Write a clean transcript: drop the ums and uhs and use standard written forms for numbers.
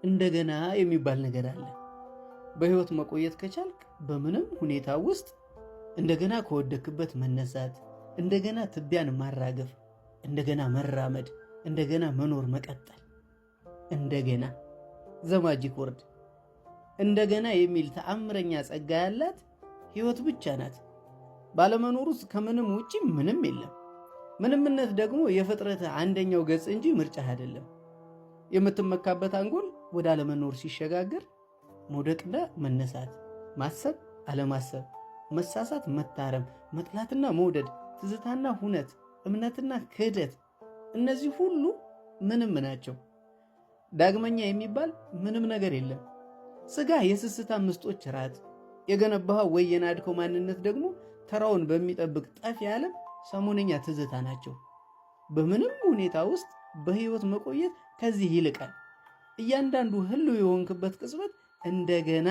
እንደገና የሚባል ነገር አለ። በህይወት መቆየት ከቻልክ በምንም ሁኔታ ውስጥ እንደገና ከወደክበት መነሳት፣ እንደገና ትቢያን ማራገፍ፣ እንደገና መራመድ፣ እንደገና መኖር መቀጠል። እንደገና ዘማጂክ ወርድ እንደገና የሚል ተአምረኛ ጸጋ ያላት ህይወት ብቻ ናት። ባለመኖር ውስጥ ከምንም ውጪ ምንም የለም። ምንምነት ደግሞ የፍጥረት አንደኛው ገጽ እንጂ ምርጫ አይደለም። የምትመካበት አንጎል ወደ አለመኖር ሲሸጋገር መውደቅና መነሳት፣ ማሰብ አለማሰብ፣ መሳሳት መታረም፣ መጥላትና መውደድ፣ ትዝታና ሁነት፣ እምነትና ክህደት፣ እነዚህ ሁሉ ምንም ናቸው። ዳግመኛ የሚባል ምንም ነገር የለም። ስጋ የስስታ ምስጦች ራት፣ የገነባኸው ወይ የናድከው ማንነት ደግሞ ተራውን በሚጠብቅ ጠፊ ዓለም ሰሞነኛ ትዝታ ናቸው። በምንም ሁኔታ ውስጥ በህይወት መቆየት ከዚህ ይልቃል። እያንዳንዱ ህልው የሆንክበት ቅጽበት እንደገና